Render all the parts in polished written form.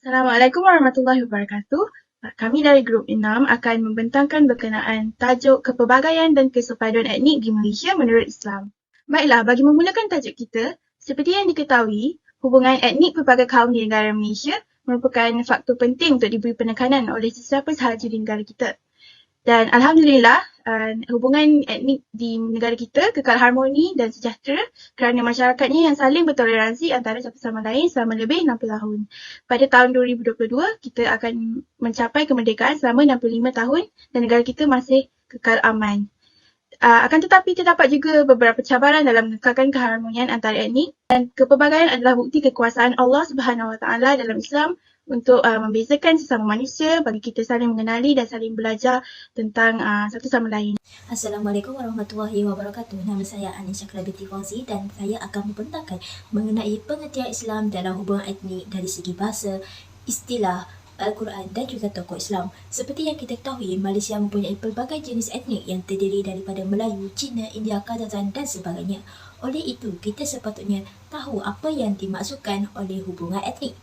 Assalamualaikum warahmatullahi wabarakatuh. Kami dari Grup 6 akan membentangkan berkenaan tajuk kepelbagaian dan kesepaduan etnik di Malaysia menurut Islam. Baiklah, bagi memulakan tajuk kita, seperti yang diketahui, hubungan etnik pelbagai kaum di negara Malaysia merupakan faktor penting untuk diberi penekanan oleh sesiapa sahaja di negara kita. Dan Alhamdulillah, hubungan etnik di negara kita kekal harmoni dan sejahtera kerana masyarakatnya yang saling bertoleransi antara satu sama lain selama lebih 60 tahun. Pada tahun 2022, kita akan mencapai kemerdekaan selama 65 tahun dan negara kita masih kekal aman. Akan tetapi terdapat juga beberapa cabaran dalam mengekalkan keharmonian antara etnik dan kepelbagaian adalah bukti kekuasaan Allah Subhanahu Wa Taala dalam Islam untuk membezakan sesama manusia bagi kita saling mengenali dan saling belajar tentang satu sama lain. Assalamualaikum warahmatullahi wabarakatuh. Nama saya Anis Syakra binti Fauzi dan saya akan membentangkan mengenai pengertian Islam dalam hubungan etnik dari segi bahasa, istilah, Al-Quran dan juga tokoh Islam. Seperti yang kita ketahui, Malaysia mempunyai pelbagai jenis etnik yang terdiri daripada Melayu, Cina, India, Kadazan dan sebagainya. Oleh itu, kita sepatutnya tahu apa yang dimaksudkan oleh hubungan etnik.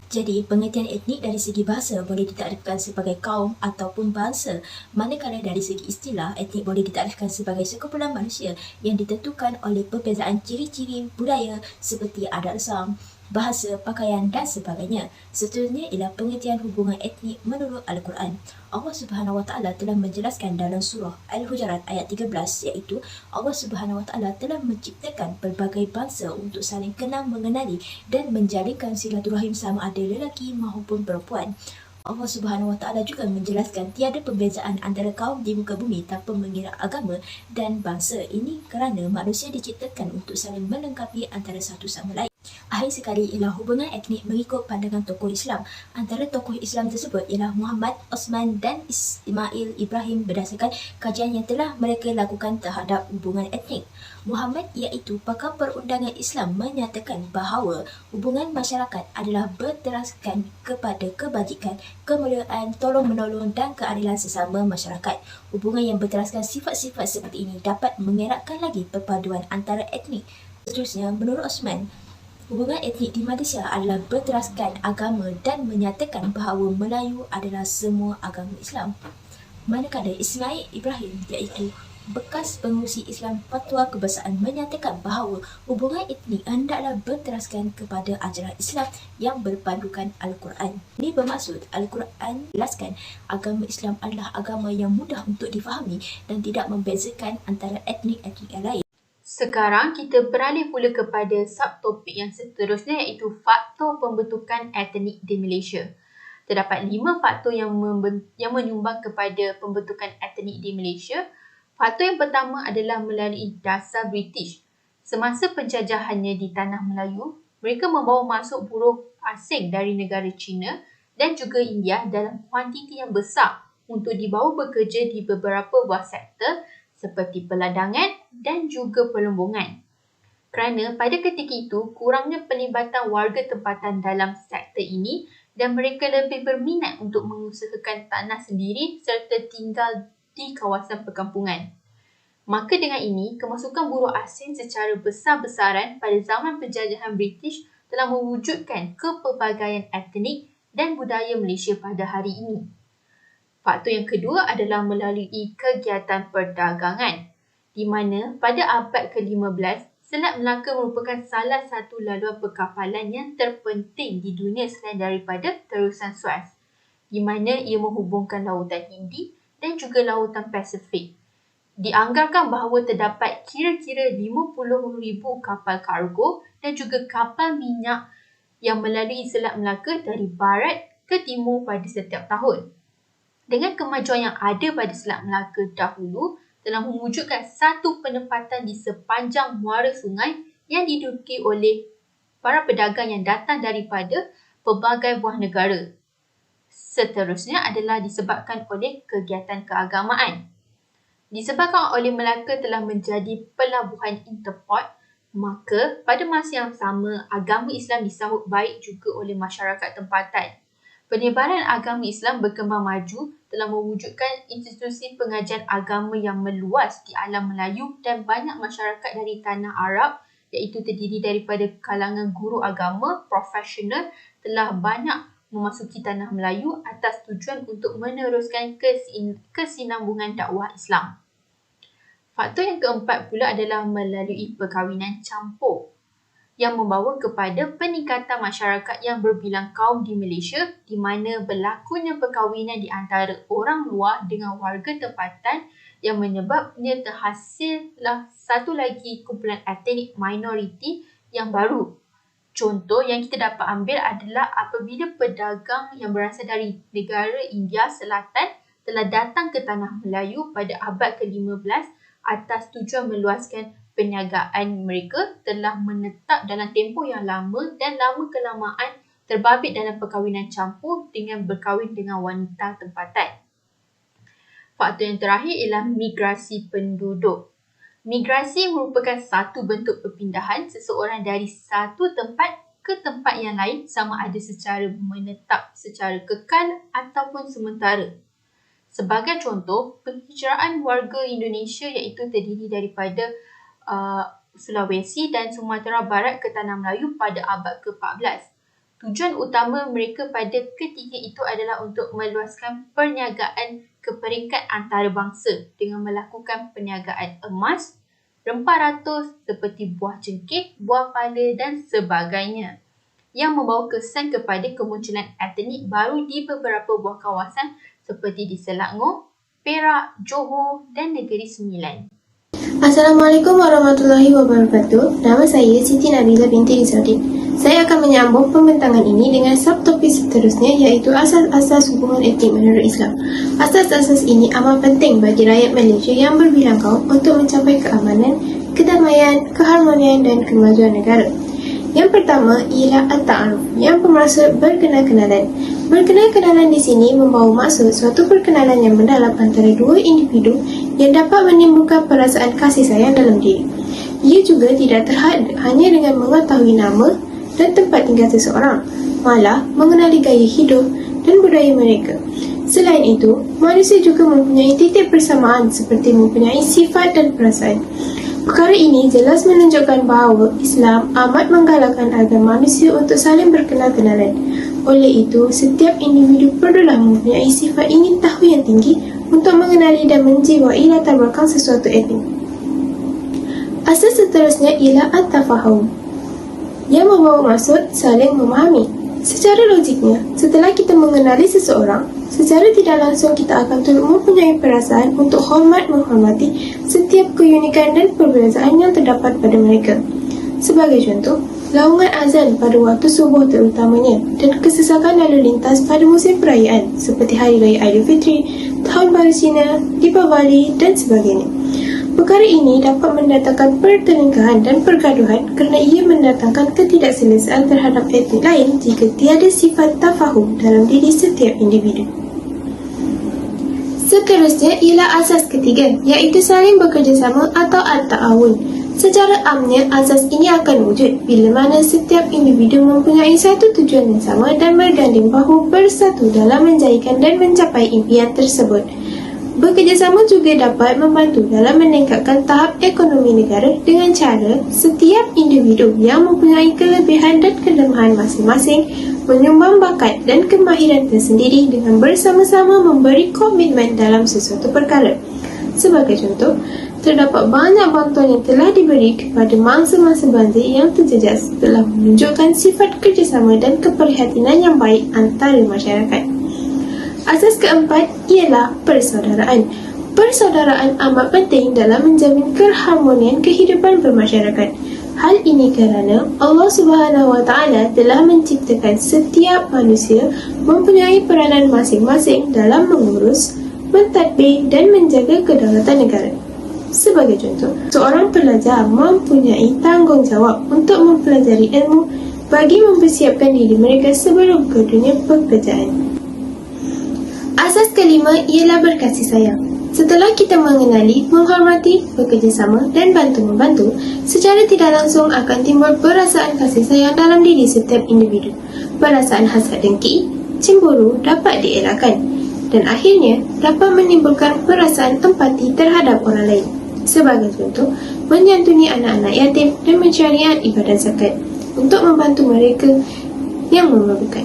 Jadi, pengertian etnik dari segi bahasa boleh ditakrifkan sebagai kaum ataupun bangsa, manakala dari segi istilah, etnik boleh ditakrifkan sebagai sekumpulan manusia yang ditentukan oleh perbezaan ciri-ciri budaya seperti adat rasam, bahasa, pakaian dan sebagainya. Seterusnya ialah pengertian hubungan etnik menurut Al-Quran. Allah Subhanahu Wa Taala telah menjelaskan dalam surah Al-Hujurat ayat 13, iaitu Allah Subhanahu Wa Taala telah menciptakan pelbagai bangsa untuk saling kenal mengenali dan menjalinkan silaturahim sama ada lelaki maupun perempuan. Allah Subhanahu Wa Taala juga menjelaskan tiada perbezaan antara kaum di muka bumi tanpa mengira agama dan bangsa. Ini kerana manusia diciptakan untuk saling melengkapi antara satu sama lain. Akhir sekali ialah hubungan etnik mengikut pandangan tokoh Islam. Antara tokoh Islam tersebut ialah Muhammad, Osman dan Ismail Ibrahim berdasarkan kajian yang telah mereka lakukan terhadap hubungan etnik. Muhammad iaitu pakar perundangan Islam menyatakan bahawa hubungan masyarakat adalah berteraskan kepada kebajikan, kemuliaan, tolong-menolong dan keadilan sesama masyarakat. Hubungan yang berteraskan sifat-sifat seperti ini dapat mengeratkan lagi perpaduan antara etnik. Seterusnya, menurut Osman, hubungan etnik di Malaysia adalah berteraskan agama dan menyatakan bahawa Melayu adalah semua agama Islam. Manakala Ismail Ibrahim iaitu bekas pengurusi Islam Fatwa Kebangsaan menyatakan bahawa hubungan etnik hendaklah berteraskan kepada ajaran Islam yang berpandukan Al-Quran. Ini bermaksud Al-Quran jelaskan agama Islam adalah agama yang mudah untuk difahami dan tidak membezakan antara etnik-etnik yang lain. Sekarang kita beralih pula kepada subtopik yang seterusnya iaitu faktor pembentukan etnik di Malaysia. Terdapat 5 faktor yang menyumbang kepada pembentukan etnik di Malaysia. Faktor yang pertama adalah melalui dasar British. Semasa penjajahannya di Tanah Melayu, mereka membawa masuk buruh asing dari negara China dan juga India dalam kuantiti yang besar untuk dibawa bekerja di beberapa buah sektor seperti peladangan dan juga pelumbungan. Kerana pada ketika itu, kurangnya pelibatan warga tempatan dalam sektor ini dan mereka lebih berminat untuk mengusahakan tanah sendiri serta tinggal di kawasan perkampungan. Maka dengan ini, kemasukan buruh asing secara besar-besaran pada zaman penjajahan British telah mewujudkan kepelbagaian etnik dan budaya Malaysia pada hari ini. Faktor yang kedua adalah melalui kegiatan perdagangan, di mana pada abad ke-15, Selat Melaka merupakan salah satu laluan perkapalan yang terpenting di dunia selain daripada terusan Suez, di mana ia menghubungkan lautan Hindi dan juga lautan Pasifik. Dianggarkan bahawa terdapat kira-kira 50,000 kapal kargo dan juga kapal minyak yang melalui Selat Melaka dari barat ke timur pada setiap tahun. Dengan kemajuan yang ada pada Selat Melaka dahulu, telah mewujudkan satu penempatan di sepanjang muara sungai yang diduduki oleh para pedagang yang datang daripada pelbagai buah negara. Seterusnya adalah disebabkan oleh kegiatan keagamaan. Disebabkan oleh Melaka telah menjadi pelabuhan interport, maka pada masa yang sama agama Islam disambut baik juga oleh masyarakat tempatan. Penyebaran agama Islam berkembang maju telah mewujudkan institusi pengajian agama yang meluas di alam Melayu dan banyak masyarakat dari tanah Arab iaitu terdiri daripada kalangan guru agama profesional telah banyak memasuki tanah Melayu atas tujuan untuk meneruskan kesinambungan dakwah Islam. Faktor yang keempat pula adalah melalui perkahwinan campur yang membawa kepada peningkatan masyarakat yang berbilang kaum di Malaysia di mana berlakunya perkahwinan di antara orang luar dengan warga tempatan yang menyebabnya terhasillah satu lagi kumpulan etnik minoriti yang baru. Contoh yang kita dapat ambil adalah apabila pedagang yang berasal dari negara India Selatan telah datang ke tanah Melayu pada abad ke-15 atas tujuan meluaskan perniagaan mereka telah menetap dalam tempoh yang lama dan lama-kelamaan terbabit dalam perkahwinan campur dengan berkahwin dengan wanita tempatan. Faktor yang terakhir ialah migrasi penduduk. Migrasi merupakan satu bentuk perpindahan seseorang dari satu tempat ke tempat yang lain sama ada secara menetap secara kekal ataupun sementara. Sebagai contoh, penghijraan warga Indonesia iaitu terdiri daripada Sulawesi dan Sumatera Barat ke Tanah Melayu pada abad ke-14. Tujuan utama mereka pada ketiga itu adalah untuk meluaskan perniagaan ke peringkat antarabangsa dengan melakukan perniagaan emas, rempah ratus seperti buah cengkeh, buah pala dan sebagainya yang membawa kesan kepada kemunculan etnik baru di beberapa buah kawasan seperti di Selangor, Perak, Johor dan Negeri Sembilan. Assalamualaikum warahmatullahi wabarakatuh. Nama saya Siti Nabila binti Rizaldin. Saya akan menyambung pembentangan ini dengan subtopik seterusnya iaitu asas-asas hubungan etnik menurut Islam. Asas-asas ini amat penting bagi rakyat Malaysia yang berbilang kaum untuk mencapai keamanan, kedamaian, keharmonian dan kemajuan negara. Yang pertama ialah at-ta'aruf yang bermaksud berkenal-kenalan. Berkenal-kenalan di sini membawa maksud suatu perkenalan yang mendalam antara dua individu yang dapat menimbulkan perasaan kasih sayang dalam diri. Ia juga tidak terhad hanya dengan mengetahui nama dan tempat tinggal seseorang, malah mengenali gaya hidup dan budaya mereka. Selain itu, manusia juga mempunyai titik persamaan seperti mempunyai sifat dan perasaan. Perkara ini jelas menunjukkan bahawa Islam amat menggalakkan agar manusia untuk saling berkenal-kenalan. Oleh itu, setiap individu perlulah mempunyai sifat ingin tahu yang tinggi untuk mengenali dan menjiwai latar belakang sesuatu etnik. Asas seterusnya ialah at-tafahum yang membawa maksud saling memahami. Secara logiknya, setelah kita mengenali seseorang, secara tidak langsung kita akan turut mempunyai perasaan untuk menghormati setiap keunikan dan perbezaan yang terdapat pada mereka. Sebagai contoh, laungan azan pada waktu subuh terutamanya dan kesesakan lalu lintas pada musim perayaan seperti Hari Raya Aidilfitri, Tahun Baru Cina, Deepavali dan sebagainya. Perkara ini dapat mendatangkan pertelingkahan dan pergaduhan kerana ia mendatangkan ketidakselesaan terhadap etnik lain jika tiada sifat tafahum dalam diri setiap individu. Seterusnya ialah asas ketiga iaitu saling bekerjasama atau at-ta'awun. Secara amnya, asas ini akan wujud bila mana setiap individu mempunyai satu tujuan yang sama dan berganding bahu bersatu dalam menjadikan dan mencapai impian tersebut. Bekerjasama juga dapat membantu dalam meningkatkan tahap ekonomi negara dengan cara setiap individu yang mempunyai kelebihan dan kelemahan masing-masing menyumbang bakat dan kemahiran tersendiri dengan bersama-sama memberi komitmen dalam sesuatu perkara. Sebagai contoh, terdapat banyak bantuan yang telah diberi kepada mangsa-mangsa banjir yang terjejas telah menunjukkan sifat kerjasama dan keprihatinan yang baik antara masyarakat. Asas keempat ialah persaudaraan. Persaudaraan amat penting dalam menjamin keharmonian kehidupan bermasyarakat. Hal ini kerana Allah Subhanahu Wa Taala telah menciptakan setiap manusia mempunyai peranan masing-masing dalam mengurus, mentadbir dan menjaga kedaulatan negara. Sebagai contoh, seorang pelajar mempunyai tanggungjawab untuk mempelajari ilmu bagi mempersiapkan diri mereka sebelum ke dunia pekerjaan. Asas kelima ialah berkasih sayang. Setelah kita mengenali, menghormati, bekerjasama dan bantu-membantu, secara tidak langsung akan timbul perasaan kasih sayang dalam diri setiap individu. Perasaan hasad dengki, cemburu dapat dielakkan dan akhirnya dapat menimbulkan perasaan empati terhadap orang lain. Sebagai contoh, menyantuni anak-anak yatim dan mencarian ibadat zakat untuk membantu mereka yang memerlukan.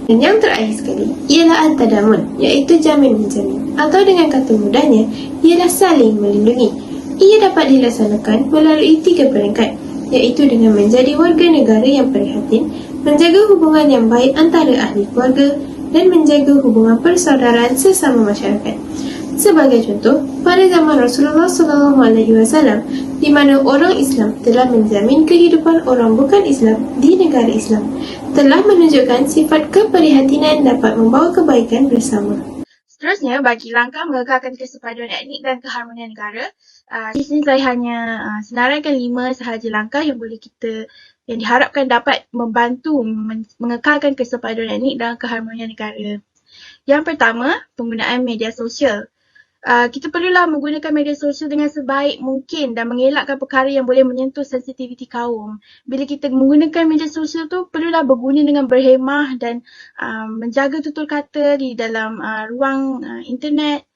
Dan yang terakhir sekali ialah al-tadamun, iaitu jamin-menjamin, atau dengan kata mudahnya ialah saling melindungi. Ia dapat dilaksanakan melalui 3 peringkat, iaitu dengan menjadi warga negara yang prihatin, menjaga hubungan yang baik antara ahli keluarga dan menjaga hubungan persaudaraan sesama masyarakat. Sebagai contoh, pada zaman Rasulullah SAW, di mana orang Islam telah menjamin kehidupan orang bukan Islam di negara Islam, telah menunjukkan sifat keprihatinan dapat membawa kebaikan bersama. Seterusnya, bagi langkah mengekalkan kesepaduan etnik dan keharmonian negara, di sini saya hanya senaraikan 5 sahaja langkah yang diharapkan dapat membantu mengekalkan kesepaduan etnik dan keharmonian negara. Yang pertama, penggunaan media sosial. Kita perlulah menggunakan media sosial dengan sebaik mungkin dan mengelakkan perkara yang boleh menyentuh sensitiviti kaum. Bila kita menggunakan media sosial tu, perlulah berguna dengan berhemah dan menjaga tutur kata di dalam ruang internet.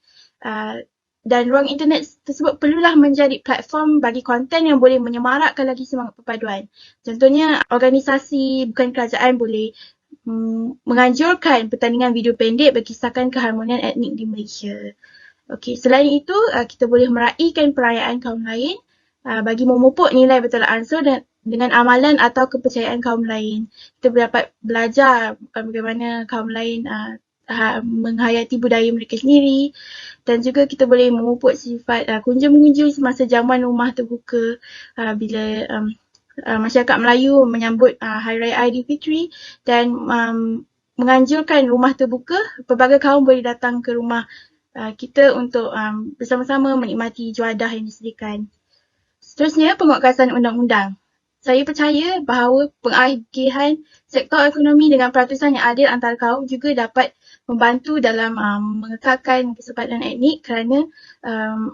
Dan ruang internet tersebut perlulah menjadi platform bagi konten yang boleh menyemarakkan lagi semangat perpaduan. Contohnya, organisasi bukan kerajaan boleh menganjurkan pertandingan video pendek berkisahkan keharmonian etnik di Malaysia. Okey, selain itu, kita boleh meraihkan perayaan kaum lain bagi memupuk nilai bertolak ansur dan dengan amalan atau kepercayaan kaum lain. Kita dapat belajar bagaimana kaum lain menghayati budaya mereka sendiri, dan juga kita boleh memupuk sifat kunjung-mengunjung semasa jamuan rumah terbuka bila masyarakat Melayu menyambut Hari Raya Aidilfitri dan menganjurkan rumah terbuka. Pelbagai kaum boleh datang ke rumah kita untuk bersama-sama menikmati juadah yang disediakan. Seterusnya, penguatkuasaan undang-undang. Saya percaya bahawa pengagihan sektor ekonomi dengan peratusan yang adil antara kaum juga dapat membantu dalam mengekalkan kesepaduan etnik kerana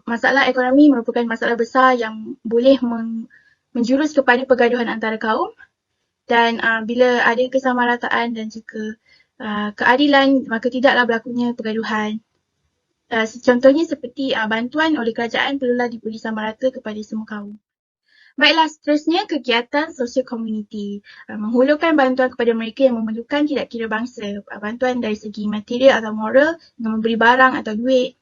masalah ekonomi merupakan masalah besar yang boleh menjurus kepada pergaduhan antara kaum, dan bila ada kesamarataan dan juga keadilan, maka tidaklah berlakunya pergaduhan. Contohnya seperti bantuan oleh kerajaan perlulah diberi sama rata kepada semua kaum. Baiklah, seterusnya kegiatan sosial komuniti. Menghulurkan bantuan kepada mereka yang memerlukan tidak kira bangsa. Bantuan dari segi material atau moral dengan memberi barang atau duit.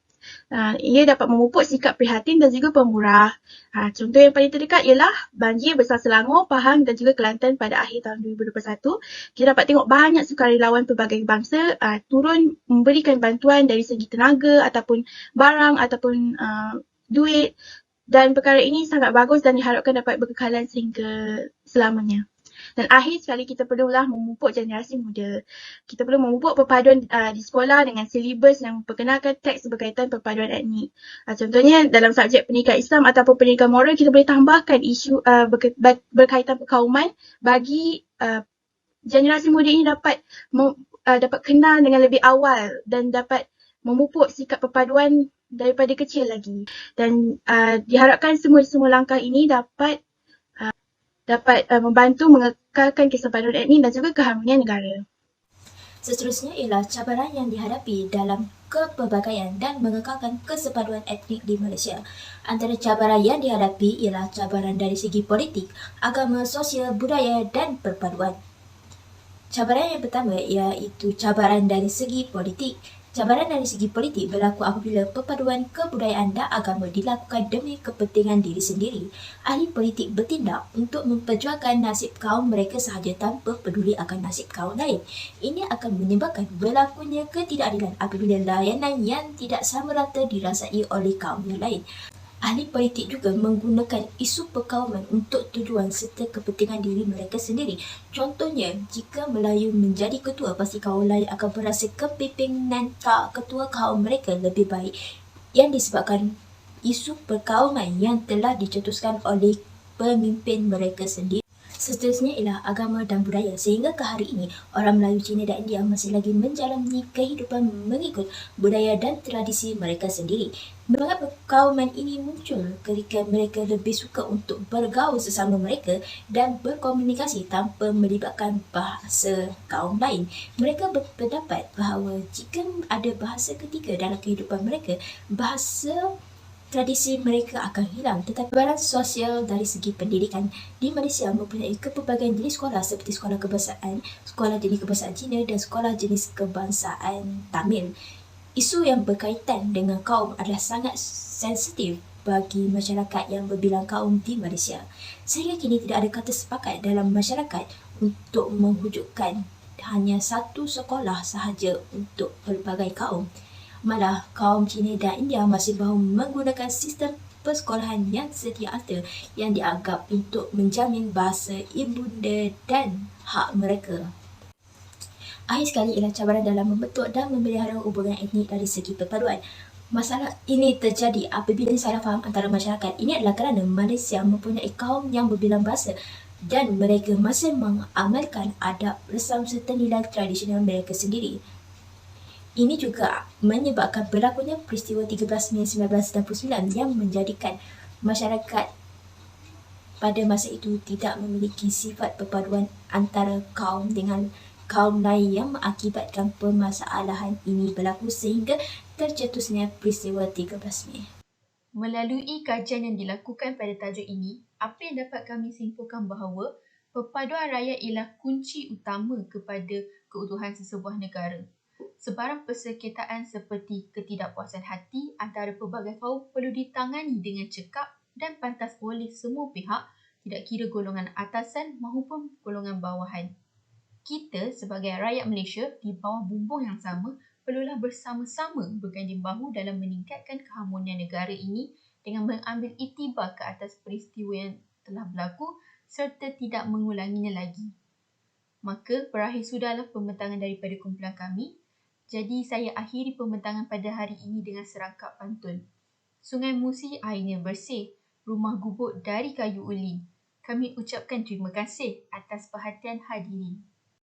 Ia dapat memupuk sikap prihatin dan juga pemurah. Contoh yang paling terdekat ialah banjir besar Selangor, Pahang dan juga Kelantan pada akhir tahun 2021. Kita dapat tengok banyak sukarelawan pelbagai bangsa turun memberikan bantuan dari segi tenaga ataupun barang ataupun duit, dan perkara ini sangat bagus dan diharapkan dapat berkekalan sehingga selamanya. Dan akhir sekali, kita perlulah memupuk generasi muda. Kita perlu memupuk perpaduan di sekolah dengan silibus yang memperkenalkan teks berkaitan perpaduan etnik. Contohnya dalam subjek pendidikan Islam ataupun pendidikan moral, kita boleh tambahkan isu berkaitan perkauman bagi generasi muda ini dapat kenal dengan lebih awal dan dapat memupuk sikap perpaduan daripada kecil lagi. Dan diharapkan semua langkah ini dapat membantu mengekalkan kesepaduan etnik dan juga keharmonian negara. Seterusnya ialah cabaran yang dihadapi dalam kepelbagaian dan mengekalkan kesepaduan etnik di Malaysia. Antara cabaran yang dihadapi ialah cabaran dari segi politik, agama, sosial, budaya dan perpaduan. Cabaran yang pertama iaitu cabaran dari segi politik. Cabaran dari segi politik berlaku apabila perpaduan kebudayaan dan agama dilakukan demi kepentingan diri sendiri. Ahli politik bertindak untuk memperjuangkan nasib kaum mereka sahaja tanpa peduli akan nasib kaum lain. Ini akan menyebabkan berlakunya ketidakadilan apabila layanan yang tidak sama rata dirasai oleh kaum yang lain. Ahli politik juga menggunakan isu perkauman untuk tujuan serta kepentingan diri mereka sendiri. Contohnya, jika Melayu menjadi ketua, pasti kaum lain akan berasa kepimpinan ketua kaum mereka lebih baik, yang disebabkan isu perkauman yang telah dicetuskan oleh pemimpin mereka sendiri. Seterusnya ialah agama dan budaya. Sehingga ke hari ini, orang Melayu, Cina dan India masih lagi menjalani kehidupan mengikut budaya dan tradisi mereka sendiri. Semangat perkauman ini muncul ketika mereka lebih suka untuk bergaul sesama mereka dan berkomunikasi tanpa melibatkan bahasa kaum lain. Mereka berpendapat bahawa jika ada bahasa ketiga dalam kehidupan mereka, bahasa tradisi mereka akan hilang. Tetapi baran sosial dari segi pendidikan di Malaysia mempunyai kepelbagaian jenis sekolah seperti sekolah kebangsaan, sekolah jenis kebangsaan Cina dan sekolah jenis kebangsaan Tamil. Isu yang berkaitan dengan kaum adalah sangat sensitif bagi masyarakat yang berbilang kaum di Malaysia. Sehingga kini tidak ada kata sepakat dalam masyarakat untuk mewujudkan hanya satu sekolah sahaja untuk pelbagai kaum. Malah kaum Cina dan India masih mahu menggunakan sistem persekolahan yang sedia ada yang dianggap untuk menjamin bahasa ibunda dan hak mereka. Akhir sekali ialah cabaran dalam membentuk dan memelihara hubungan etnik dari segi perpaduan. Masalah ini terjadi apabila salah faham antara masyarakat. Ini adalah kerana Malaysia mempunyai kaum yang berbilang bahasa dan mereka masih mengamalkan adab, resam serta nilai tradisional mereka sendiri. Ini juga menyebabkan berlakunya peristiwa 13 Mei 1999 yang menjadikan masyarakat pada masa itu tidak memiliki sifat perpaduan antara kaum dengan kaum lain yang mengakibatkan permasalahan ini berlaku sehingga tercetusnya peristiwa 13 Mei. Melalui kajian yang dilakukan pada tajuk ini, apa yang dapat kami simpulkan bahawa perpaduan rakyat ialah kunci utama kepada keutuhan sesebuah negara. Sebarang persengketaan seperti ketidakpuasan hati antara pelbagai kaum perlu ditangani dengan cekap dan pantas oleh semua pihak, tidak kira golongan atasan maupun golongan bawahan. Kita sebagai rakyat Malaysia di bawah bumbung yang sama perlulah bersama-sama berganding bahu dalam meningkatkan keharmonian negara ini dengan mengambil iktibar ke atas peristiwa yang telah berlaku serta tidak mengulanginya lagi. Maka berakhir sudahlah pembentangan daripada kumpulan kami. Jadi saya akhiri pembentangan pada hari ini dengan serangkap pantun. Sungai Musi airnya bersih, rumah gubuk dari kayu uli. Kami ucapkan terima kasih atas perhatian hadirin.